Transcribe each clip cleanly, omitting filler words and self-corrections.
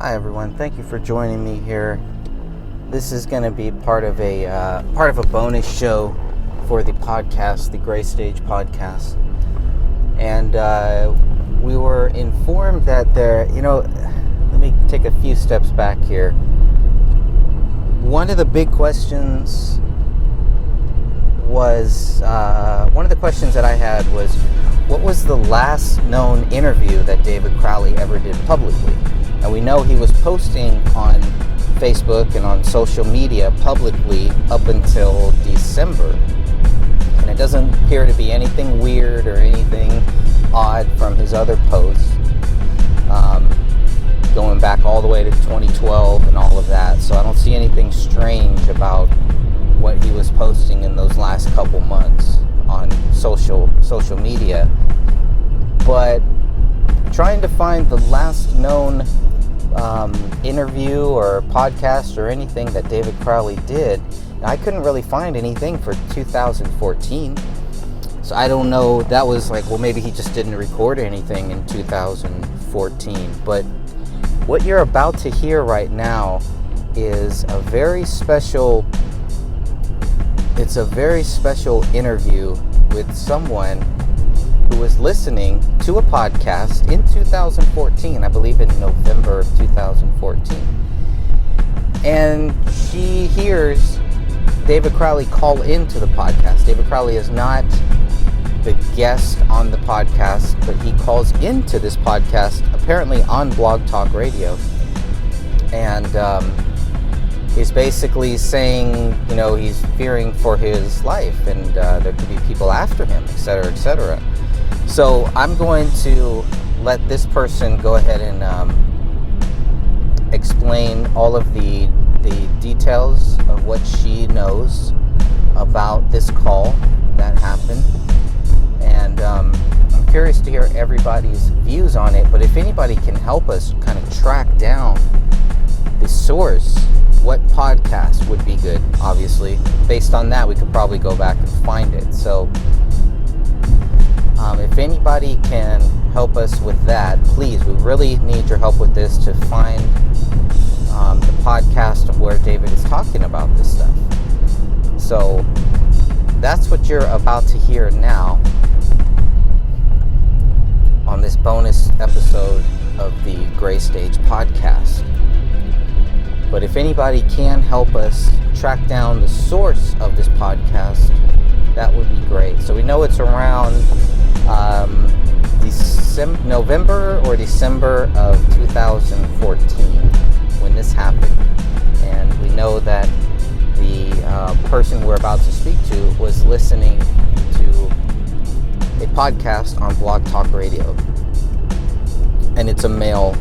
Hi everyone, thank you for joining me here. This is going to be part of a bonus show for the podcast, the Gray Stage podcast. And we were informed that let me take a few steps back here. One of the big questions was, one of the questions that I had was, what was the last known interview that David Crowley ever did publicly? And we know he was posting on Facebook and on social media publicly up until December. And it doesn't appear to be anything weird or anything odd from his other posts, going back all the way to 2012 and all of that. So I don't see anything strange about what he was posting in those last couple months on social media. But trying to find the last known interview or podcast or anything that David Crowley did, I couldn't really find anything for 2014. So I don't know, that was like, well, maybe he just didn't record anything in 2014. But what you're about to hear right now is a very special interview with someone who was listening to a podcast in 2014, I believe in November of 2014. And she hears David Crowley call into the podcast. David Crowley is not the guest on the podcast, but he calls into this podcast, apparently on Blog Talk Radio. And he's basically saying, he's fearing for his life, and there could be people after him, etc., etc. So I'm going to let this person go ahead and explain all of the details of what she knows about this call that happened. And I'm curious to hear everybody's views on it. But if anybody can help us kind of track down the source, what podcast would be good, obviously. Based on that, we could probably go back and find it. So if anybody can help us with that, please, we really need your help with this to find the podcast of where David is talking about this stuff. So that's what you're about to hear now on this bonus episode of the Gray Stage podcast. But if anybody can help us track down the source of this podcast, that would be great. So we know it's around November or December of 2014 when this happened. And we know that the person we're about to speak to was listening to a podcast on Blog Talk Radio. And it's a male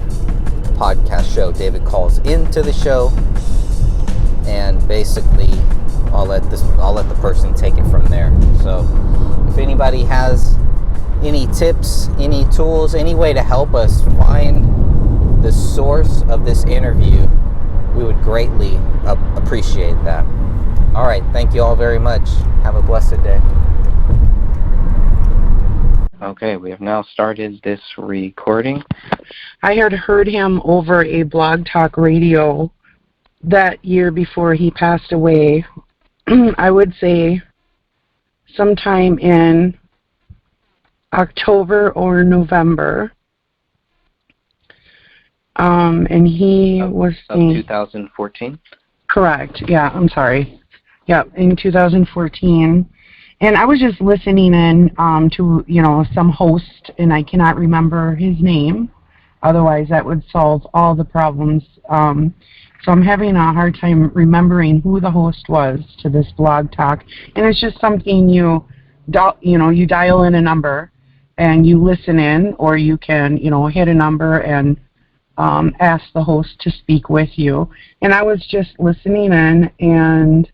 podcast show. David calls into the show, and basically I'll let the person take it from there. So if anybody has any tips, any tools, any way to help us find the source of this interview, we would greatly appreciate that. All right, thank you all very much. Have a blessed day. Okay, we have now started this recording. I had heard him over a Blog Talk Radio that year before he passed away. I would say sometime in October or November. And he was saying... 2014? Correct, yeah, I'm sorry. Yeah, in 2014. And I was just listening in to, some host, and I cannot remember his name. Otherwise, that would solve all the problems. So I'm having a hard time remembering who the host was to this Blog Talk. And it's just something you dial in a number and you listen in, or you can, hit a number and ask the host to speak with you. And I was just listening in, and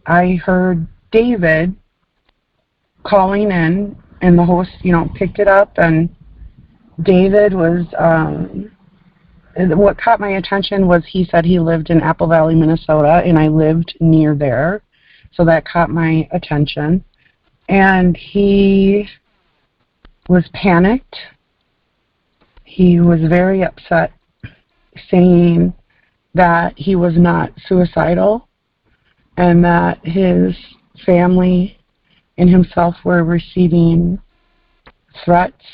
I heard David calling in, and the host, picked it up, and David was, what caught my attention was he said he lived in Apple Valley, Minnesota, and I lived near there, so that caught my attention. And he was panicked. He was very upset saying that he was not suicidal and that his family and himself were receiving threats,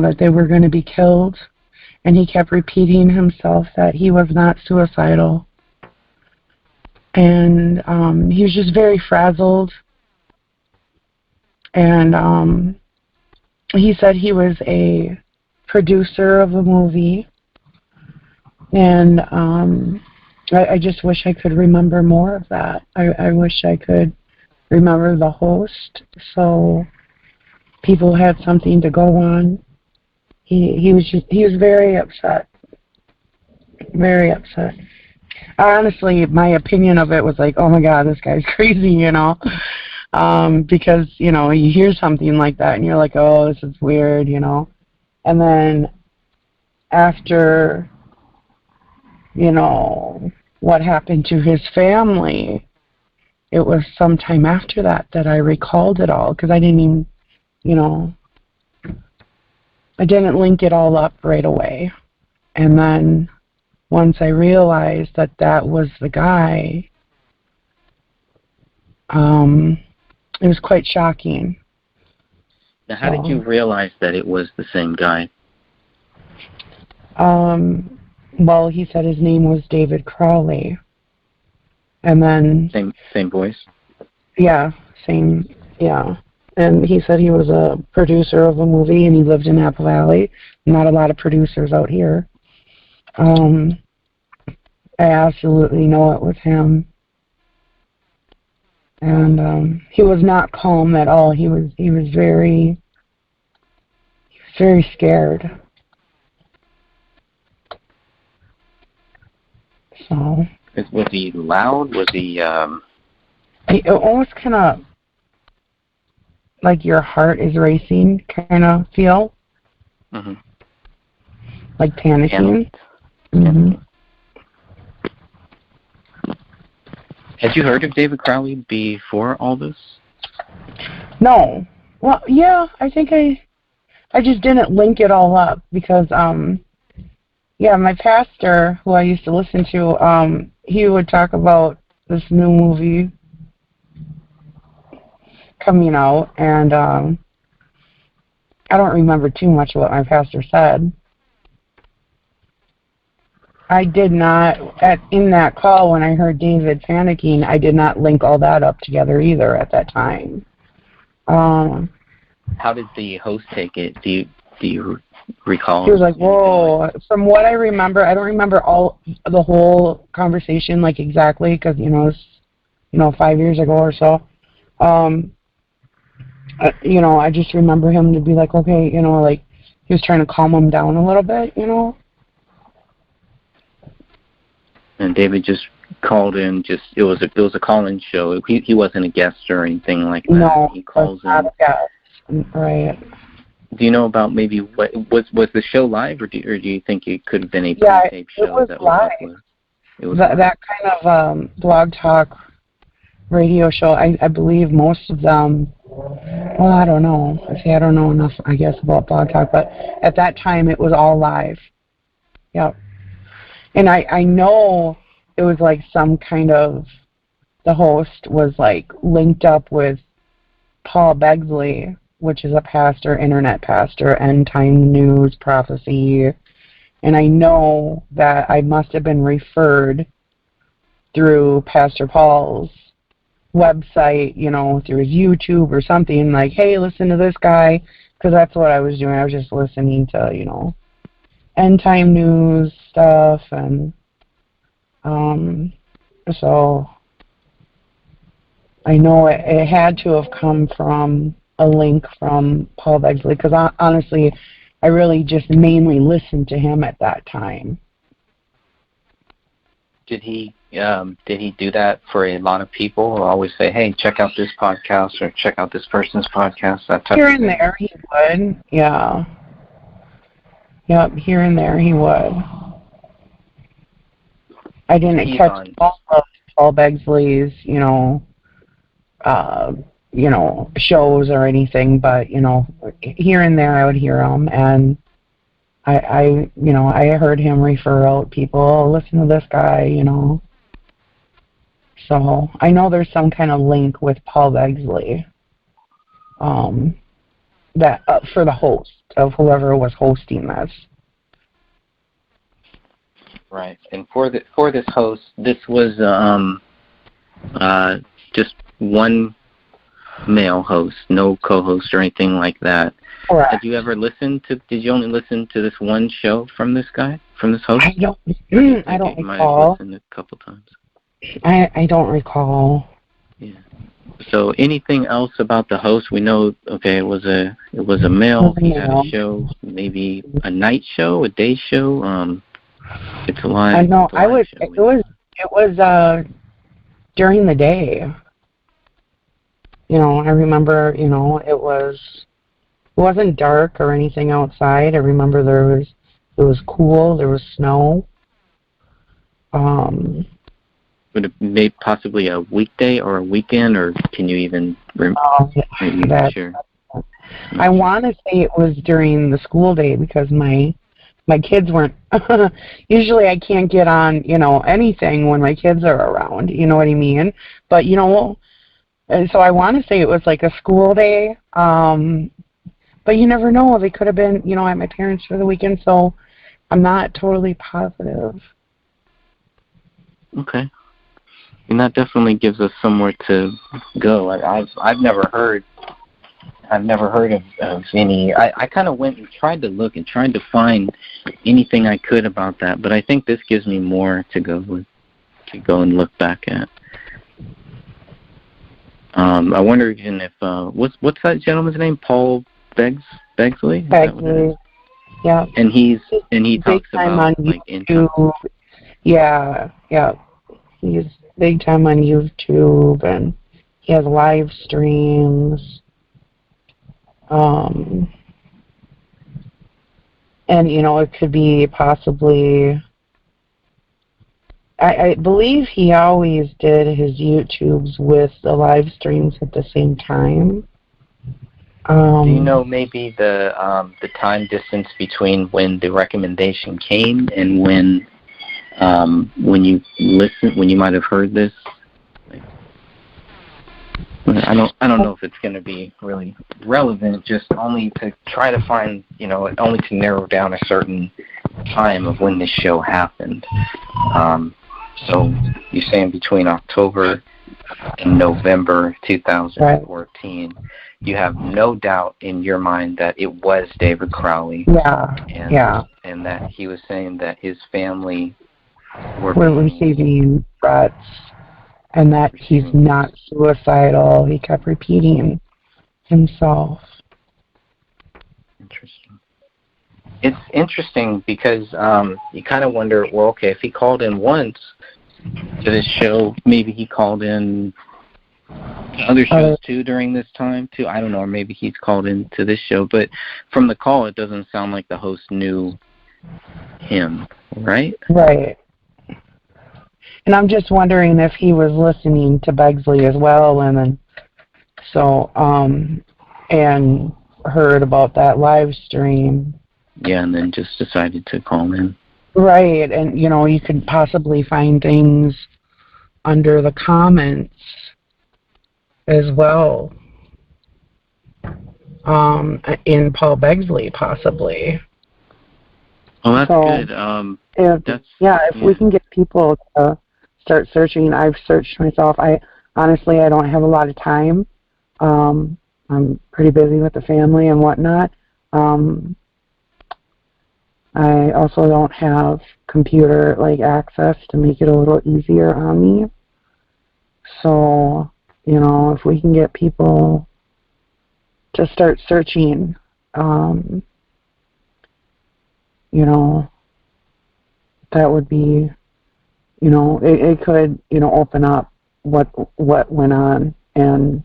that they were going to be killed. And he kept repeating himself that he was not suicidal. And he was just very frazzled. And he said he was a producer of a movie. And I just wish I could remember more of that. I wish I could remember the host so people had something to go on. He was very upset. Very upset. Honestly, my opinion of it was like, oh my God, this guy's crazy, because, you hear something like that and you're like, oh, this is weird, And then after, what happened to his family, it was sometime after that I recalled it all, because I didn't even, I didn't link it all up right away. And then once I realized that that was the guy, it was quite shocking. Now, how did you realize that it was the same guy? Well, he said his name was David Crowley. And then... Same voice? Yeah, same, yeah. And he said he was a producer of a movie and he lived in Apple Valley. Not a lot of producers out here. I absolutely know it was him. And he was not calm at all. He was very scared. So. Was he loud? Was he? It almost kind of like your heart is racing, kind of feel. Mm-hmm. Like panicking. Mm-hmm. Had you heard of David Crowley before all this? No. Well, yeah, I think I just didn't link it all up because, my pastor, who I used to listen to, he would talk about this new movie coming out, and I don't remember too much of what my pastor said. I did not, in that call when I heard David panicking, I did not link all that up together either at that time. How did the host take it? Do you recall? He was like, whoa. From what I remember, I don't remember the whole conversation, like exactly, because, it was, 5 years ago or so. I just remember him to be like, okay, like he was trying to calm him down a little bit, And David just called in. It was a call-in show. He wasn't a guest or anything like that. No, he calls not a guest. Right. Do you know about maybe what was the show live, or do you think it could have been a pre-tape show that was live. It was that kind of blog talk radio show. I believe most of them. Well, I don't know. I don't know enough, I guess, about blog talk, but at that time it was all live. Yep. And I know it was like some kind of, the host was like linked up with Paul Begsley, which is a pastor, internet pastor, end time news prophecy. And I know that I must have been referred through Pastor Paul's website, through his YouTube or something, like, hey, listen to this guy, because that's what I was doing. I was just listening to, end time news stuff, and so I know it had to have come from a link from Paul Begsley, because honestly, I really just mainly listened to him at that time. Did he do that for a lot of people? Always say, hey, check out this podcast or check out this person's podcast, that type Here of and thing? there he would, yeah. Yep, here and there he would. I didn't catch all of Paul Begsley's, shows or anything, but, here and there I would hear them. And I heard him refer out people, oh, listen to this guy, So I know there's some kind of link with Paul Begsley, that for the host of whoever was hosting this. Right. And for this host, this was just one male host, no co-host or anything like that. Correct. Did you only listen to this one show from this guy, from this host? I don't You might have recall. listened a couple times. I don't recall. Yeah. So anything else about the host? We know, okay, it was a male. He had a show, maybe a night show, a day show. It's a live. I know. It was during the day. I remember. It wasn't dark or anything outside. I remember it was cool. There was snow. Would it be possibly a weekday or a weekend, or can you even sure? I want to say it was during the school day because my kids weren't. Usually I can't get on, anything when my kids are around. You know what I mean? But and so I want to say it was like a school day. But you never know. They could have been, at my parents' for the weekend. So I'm not totally positive. Okay. And that definitely gives us somewhere to go. I've never heard of any. I kind of went and tried to look and tried to find anything I could about that, but I think this gives me more to go and look back at. I wonder even if what's that gentleman's name? Paul Begsley? Begsley. Yeah. And he talks about like income. Yeah. He's big time on YouTube, and he has live streams. And it could be possibly. I believe he always did his YouTubes with the live streams at the same time. Do you know maybe the time distance between when the recommendation came and when you might have heard this? I don't know if it's going to be really relevant, just only to try to find, only to narrow down a certain time of when this show happened. So you're saying between October and November 2014, right. You have no doubt in your mind that it was David Crowley. Yeah. And that he was saying that his family were receiving threats, and that he's not suicidal. He kept repeating himself. Interesting. It's interesting because you kind of wonder, well, okay, if he called in once to this show, maybe he called in to other shows too during this time too. I don't know, or maybe he's called in to this show. But from the call, it doesn't sound like the host knew him, right? Right. And I'm just wondering if he was listening to Begsley as well, and then and heard about that live stream. Yeah, and then just decided to call in. Right, and you could possibly find things under the comments as well. In Paul Begsley, possibly. Oh, that's good. If we can get people to start searching. I've searched myself. I don't have a lot of time. I'm pretty busy with the family and whatnot. I also don't have computer access to make it a little easier on me. So, if we can get people to start searching, that would be, it could, open up what went on. And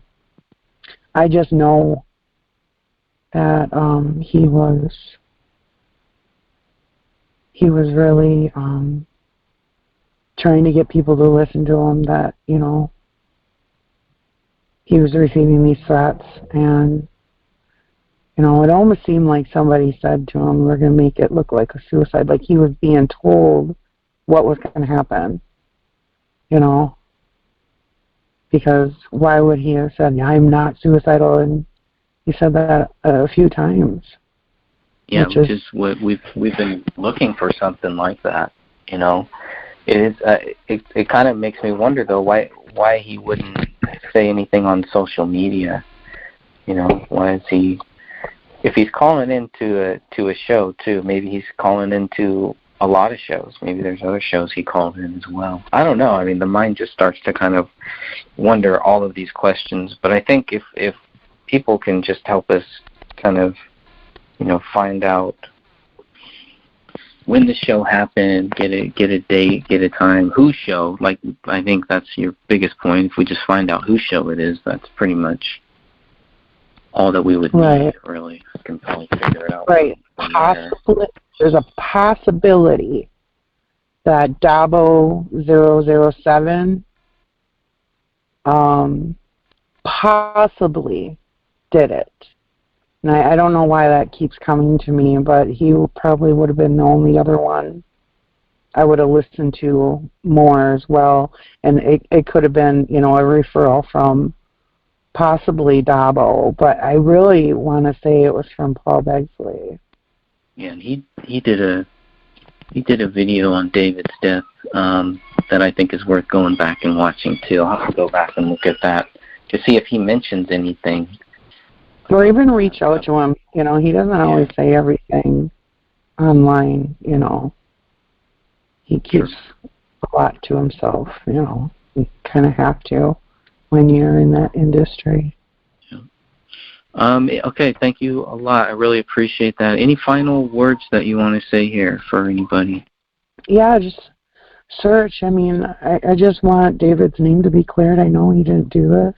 I just know that he was really trying to get people to listen to him, that, he was receiving these threats, and You know, it almost seemed like somebody said to him, we're going to make it look like a suicide, like he was being told what was going to happen, you know, because why would he have said, I'm not suicidal? And he said that a few times. Yeah, which is what we've been looking for, something like that, you know. It is. It kind of makes me wonder, though, why he wouldn't say anything on social media. You know, why is he? If he's calling into a show too, maybe he's calling into a lot of shows. Maybe there's other shows he called in as well. I don't know. I mean, the mind just starts to kind of wonder all of these questions. But I think if people can just help us kind of, you know, find out when the show happened, get a date, get a time, whose show. Like, I think that's your biggest point. If we just find out whose show it is, that's pretty much all that we would need, really. We can probably figure it out. Right. There's a possibility that Dabo 007 possibly did it. And I don't know why that keeps coming to me, but he probably would have been the only other one I would have listened to more as well. And it could have been, you know, a referral from possibly Dabo, but I really want to say it was from Paul Begsley. Yeah, and he did a video on David's death that I think is worth going back and watching too. I'll have to go back and look at that to see if he mentions anything. Or even reach out to him. You know, he doesn't always say everything online, you know. He keeps a lot to himself, you know. You kind of have to when you're in that industry. Yeah. Okay, thank you a lot. I really appreciate that. Any final words that you want to say here for anybody? Yeah, just search. I mean, I just want David's name to be cleared. I know he didn't do this.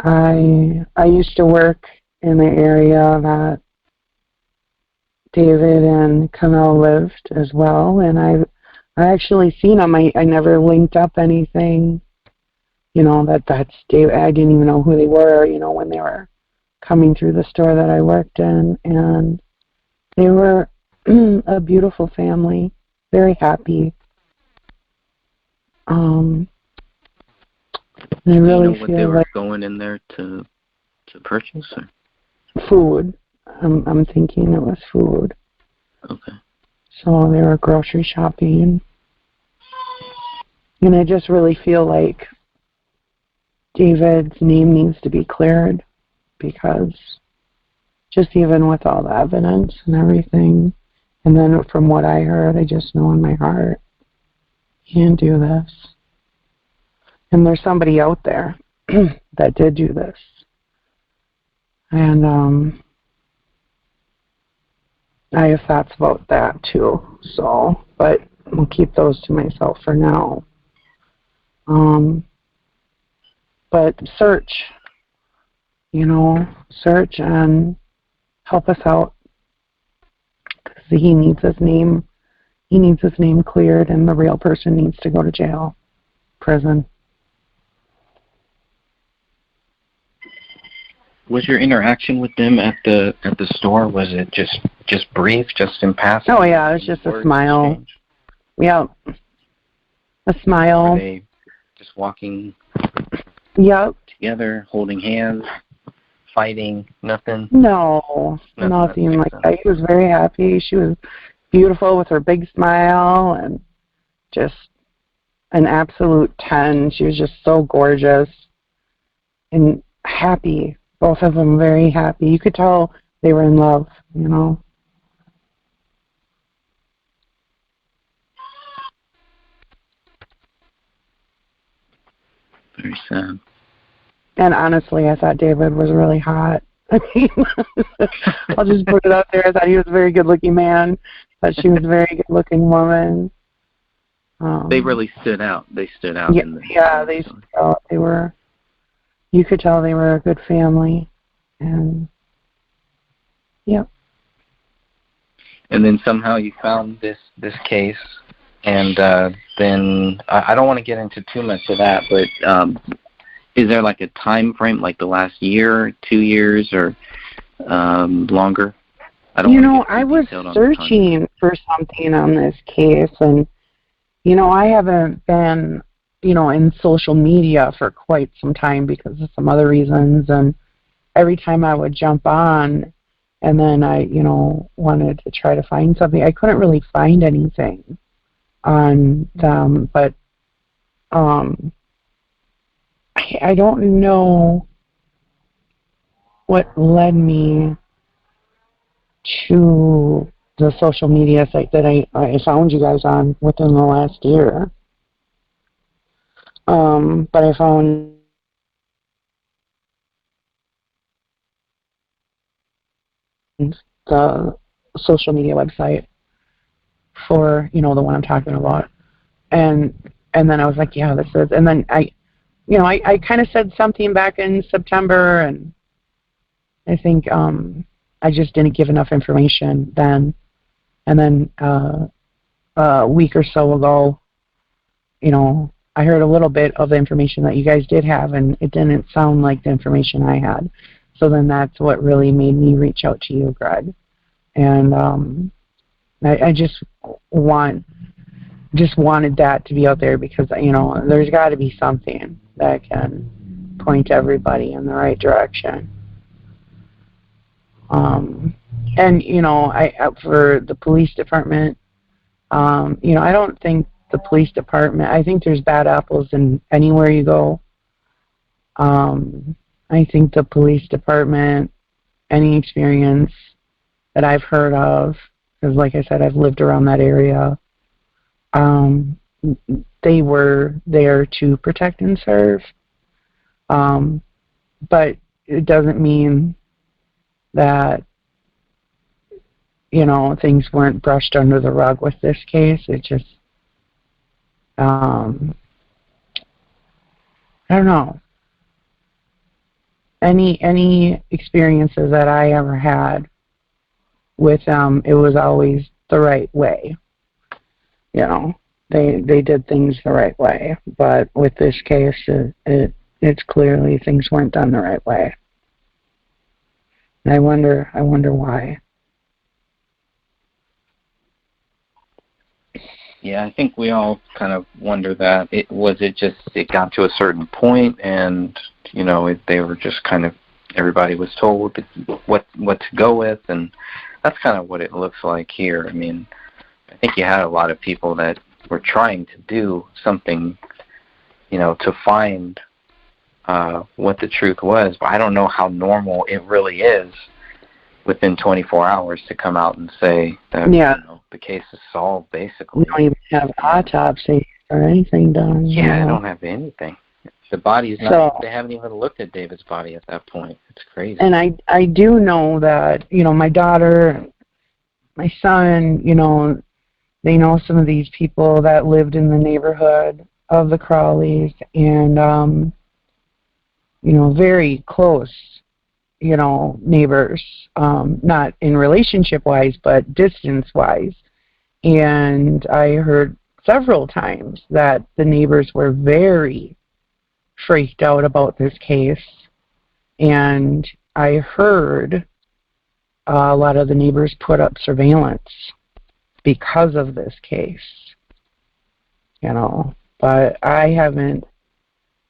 I used to work in the area that David and Camille lived as well, and I actually seen them. I never linked up anything, you know, that's David. I didn't even know who they were, you know, when they were coming through the store that I worked in, and they were a beautiful family, very happy. I really do you know what they were going in there to purchase? Or? Food. I'm thinking it was food. Okay. So they were grocery shopping. And I just really feel like David's name needs to be cleared, because just even with all the evidence and everything, and then from what I heard, I just know in my heart, he didn't do this. And there's somebody out there that did do this. And I have thoughts about that too. So, but I'll keep those to myself for now. But search, you know, search and help us out. Because he needs his name cleared, and the real person needs to go to jail, prison. Was your interaction with them at the store, was it just brief, just in passing? Oh yeah, it was just a smile. Exchange? Yeah, a smile. Were they just walking? Yep. Together, holding hands, fighting, nothing? No, nothing like that. He was very happy. She was beautiful with her big smile and just an absolute 10. She was just so gorgeous and happy. Both of them very happy. You could tell they were in love, you know. Very sad. And honestly, I thought David was really hot. I mean, I'll just put it out there. I thought he was a very good-looking man. But she was a very good-looking woman. They really stood out. They stood out. Yeah, they stood out. They were. You could tell they were a good family, and yep. And then somehow you found this case, and then I don't want to get into too much of that, but Is there like a time frame, like the last year, 2 years, or longer? I don't You want to know, get too I was detailed on the time. searching for something on this case, and, I haven't been, in social media for quite some time because of some other reasons, and every time I would jump on and then I, wanted to try to find something, I couldn't really find anything on them, but um, I don't know what led me to the social media site that I found you guys on within the last year. But I found the social media website for, the one I'm talking about. And then I was like, yeah, this is, and then I kind of said something back in September, and I think I just didn't give enough information then. And then a week or so ago, I heard a little bit of the information that you guys did have, and it didn't sound like the information I had. So then that's what really made me reach out to you, Greg. And I just wanted that to be out there because, there's got to be something that can point everybody in the right direction. And, for the police department, I don't think the police department, I think there's bad apples in anywhere you go. I think the police department, any experience that I've heard of, because like I said, I've lived around that area, they were there to protect and serve. But it doesn't mean that, things weren't brushed under the rug with this case. It just, I don't know. Any experiences that I ever had with them, it was always the right way. They did things the right way. But with this case, it's clearly things weren't done the right way. And I wonder why. Yeah, I think we all kind of wonder that. It got to a certain point, and they were just kind of, everybody was told what to go with, and that's kind of what it looks like here. I mean, I think you had a lot of people that were trying to do something, to find what the truth was, but I don't know how normal it really is within 24 hours to come out and say that the case is solved, basically. We don't even have autopsy or anything done. Yeah, I don't have anything. The body's not, they haven't even looked at David's body at that point. It's crazy. And I do know that, my daughter, my son, they know some of these people that lived in the neighborhood of the Crawleys, and, very close, neighbors, not in relationship-wise, but distance-wise. And I heard several times that the neighbors were very freaked out about this case. And I heard a lot of the neighbors put up surveillance because of this case. But I haven't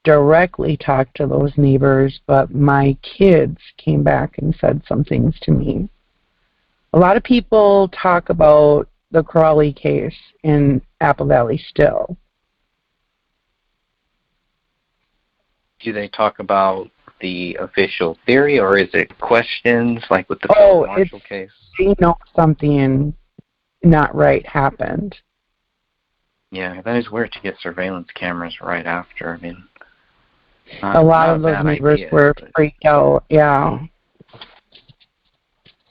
directly talked to those neighbors, but my kids came back and said some things to me. A lot of people talk about the Crawley case in Apple Valley still. Do they talk about the official theory, or is it questions like with the Philip Marshall case? They know something not right happened. Yeah, that is weird to get surveillance cameras right after. I mean, a lot of those neighbors were freaked out. Yeah.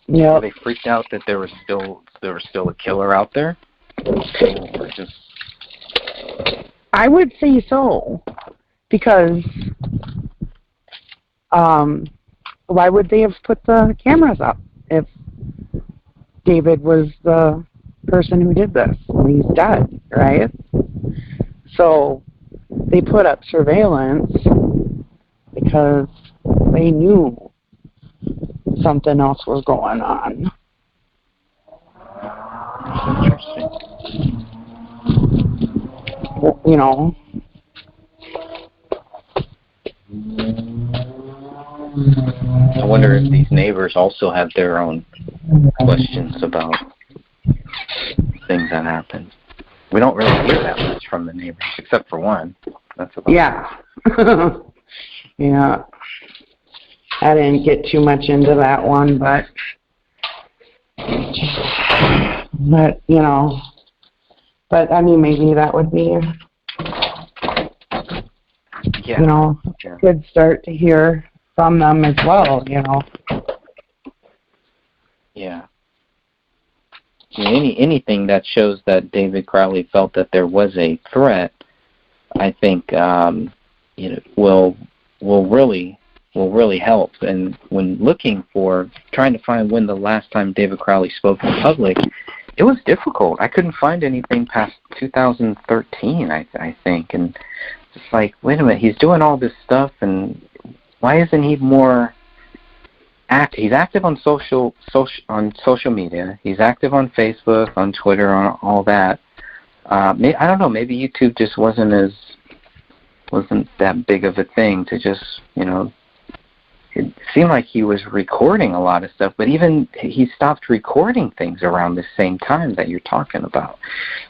Yeah. Were they freaked out that there was still a killer out there? Or just... I would say so, because why would they have put the cameras up if David was the person who did this? He's dead, right? So they put up surveillance because they knew something else was going on. Interesting. You know. I wonder if these neighbors also have their own questions about things that happen. We don't really hear that much from the neighbors, except for one. That's about it. Yeah. I didn't get too much into that one, but you know, but I mean, maybe that would be, you know, a good start to hear from them as well, you know. Yeah. Anything that shows that David Crowley felt that there was a threat, I think, will really help. And when trying to find when the last time David Crowley spoke in public, it was difficult. I couldn't find anything past 2013, I think. And it's like, wait a minute, he's doing all this stuff, and why isn't he more active? He's active on social media. He's active on Facebook, on Twitter, on all that. I don't know. Maybe YouTube just wasn't that big of a thing to just, you know. It seemed like he was recording a lot of stuff, but even he stopped recording things around the same time that you're talking about.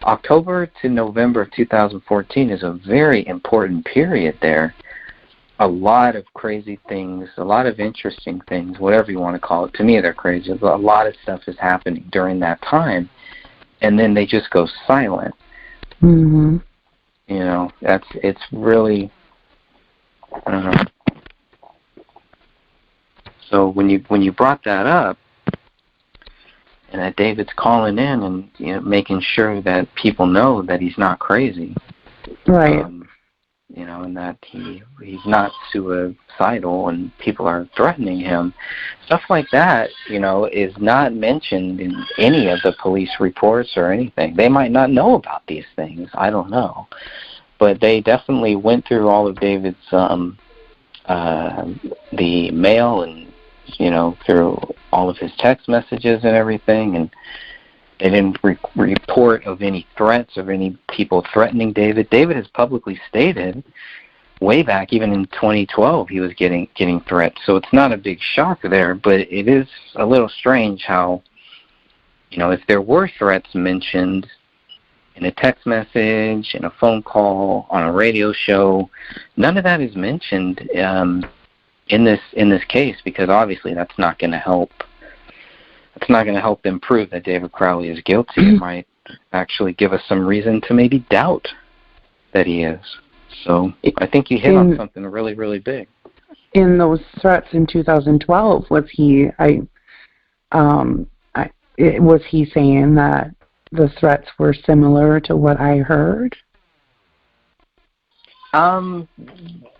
October to November of 2014 is a very important period there. A lot of crazy things, a lot of interesting things, whatever you want to call it. To me, they're crazy. A lot of stuff is happening during that time, and then they just go silent. Mm-hmm. You know, it's really, I don't know. So when you brought that up, and that David's calling in and, you know, making sure that people know that he's not crazy, right? You know, and that he's not suicidal, and people are threatening him, stuff like that, you know, is not mentioned in any of the police reports or anything. They might not know about these things. I don't know, but they definitely went through all of David's the mail and, you know, through all of his text messages and everything, and they didn't report of any threats, of any people threatening David. David has publicly stated way back, even in 2012, he was getting threats. So it's not a big shock there, but it is a little strange how, you know, if there were threats mentioned in a text message, in a phone call, on a radio show, none of that is mentioned in this case, because obviously that's not going to help. It's not going to help them prove that David Crowley is guilty. It might actually give us some reason to maybe doubt that he is. So I think you hit on something really, really big. In those threats in 2012, was he saying that the threats were similar to what I heard?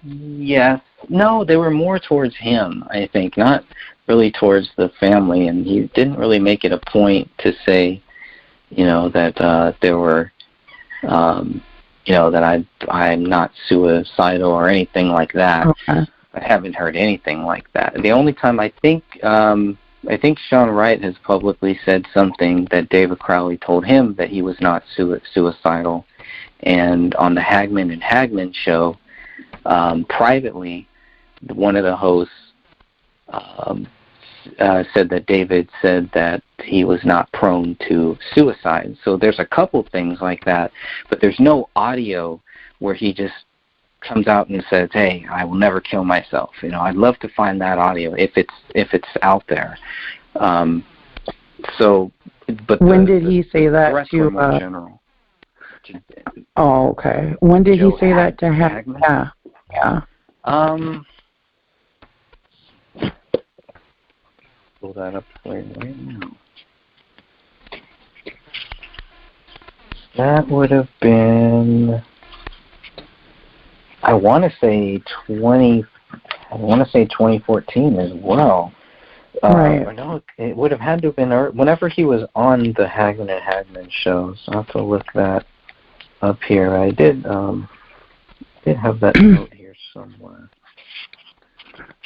Yes. No, they were more towards him, I think, not really towards the family, and he didn't really make it a point to say, you know, that there were, you know, that I'm not suicidal or anything like that. Okay. I haven't heard anything like that. The only time I think Sean Wright has publicly said something that David Crowley told him that he was not suicidal, and on the Hagman and Hagman show, privately, one of the hosts said that David said that he was not prone to suicide. So there's a couple things like that, but there's no audio where he just comes out and says, "Hey, I will never kill myself." You know, I'd love to find that audio if it's out there. So, but when did he say that to? More general. Oh, okay. When did he say that to Hagman? Yeah. Pull that up right now. That would have been, I want to say 2014 as well. Right. No, it would have had to have been whenever he was on the Hagman and Hagman shows. I'll have to look that up here. I did have that note here somewhere.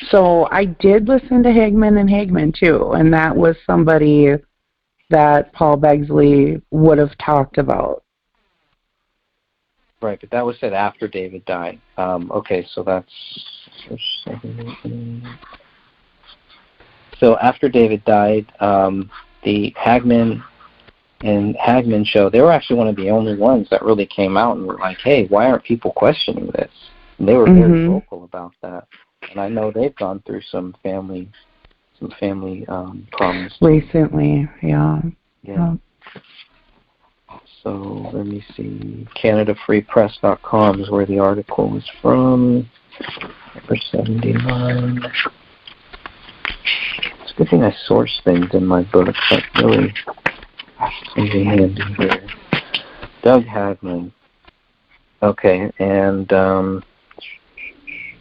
So I did listen to Hagman and Hagman too, and that was somebody that Paul Begsley would have talked about. Right, but that was said after David died. Okay, so that's... So after David died, the Hagman and Hagman show, they were actually one of the only ones that really came out and were like, hey, why aren't people questioning this? And they were very vocal about that. And I know they've gone through some family problems recently. Yeah. So let me see. CanadaFreePress.com is where the article is from. Number 79. It's a good thing I source things in my books. That's really something handy here. Doug Hagman. Okay, and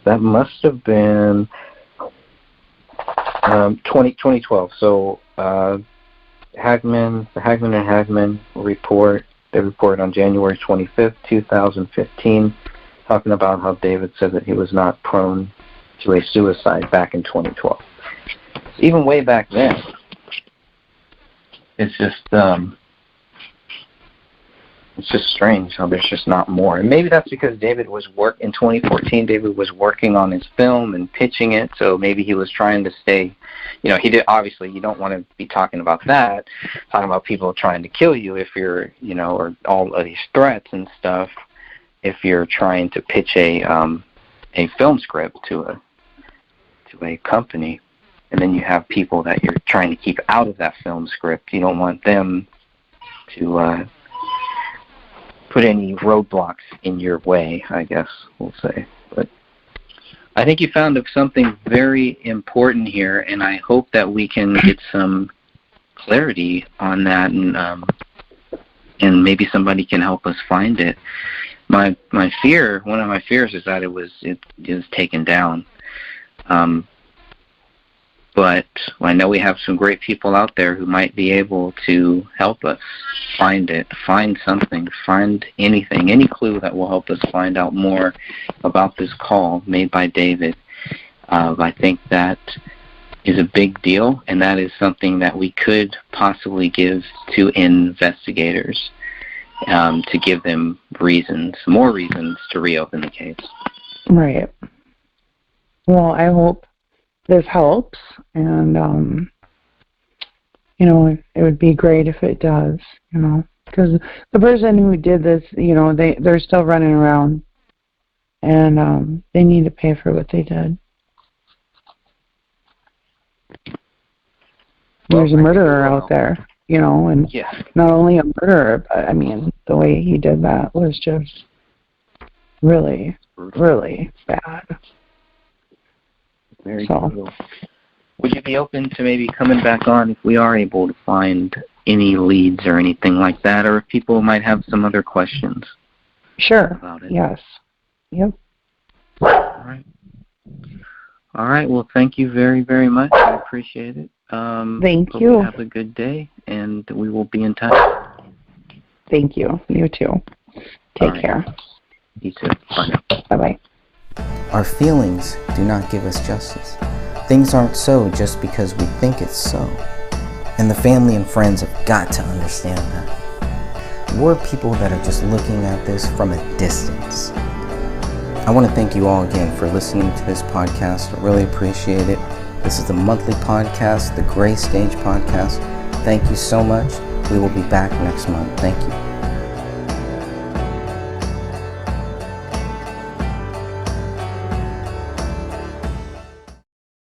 that must have been 2012. So the Hagman and Hagman report. They reported on January 25th, 2015, talking about how David said that he was not prone to a suicide back in 2012. Even way back then, it's just strange how there's just not more. And maybe that's because David was in 2014, David was working on his film and pitching it, so maybe he was trying to stay, he did, obviously you don't want to be talking about that, talking about people trying to kill you if you're, or all of these threats and stuff, if you're trying to pitch a film script to a company, and then you have people that you're trying to keep out of that film script. You don't want them to put any roadblocks in your way, I guess we'll say. But I think you found something very important here, and I hope that we can get some clarity on that, and maybe somebody can help us find it. One of my fears is that it is taken down. But I know we have some great people out there who might be able to help us find it, find something, find anything, any clue that will help us find out more about this call made by David. I think that is a big deal, and that is something that we could possibly give to investigators to give them more reasons to reopen the case. Right. Well, I hope this helps, and it would be great if it does, because the person who did this, they're still running around, and they need to pay for what they did. There's a murderer out there, and not only a murderer, but I mean, the way he did that was just really, really bad. Very cool. Would you be open to maybe coming back on if we are able to find any leads or anything like that, or if people might have some other questions? Sure. About it? Yes. Yep. All right. Well, thank you very, very much. I appreciate it. Thank you. Have a good day, and we will be in touch. Thank you. You too. Take care. You too. Bye now. Bye-bye. Our feelings do not give us justice. Things aren't so just because we think it's so. And the family and friends have got to understand that. We're people that are just looking at this from a distance. I want to thank you all again for listening to this podcast. I really appreciate it. This is the monthly podcast, the Gray Stage podcast. Thank you so much. We will be back next month. Thank you.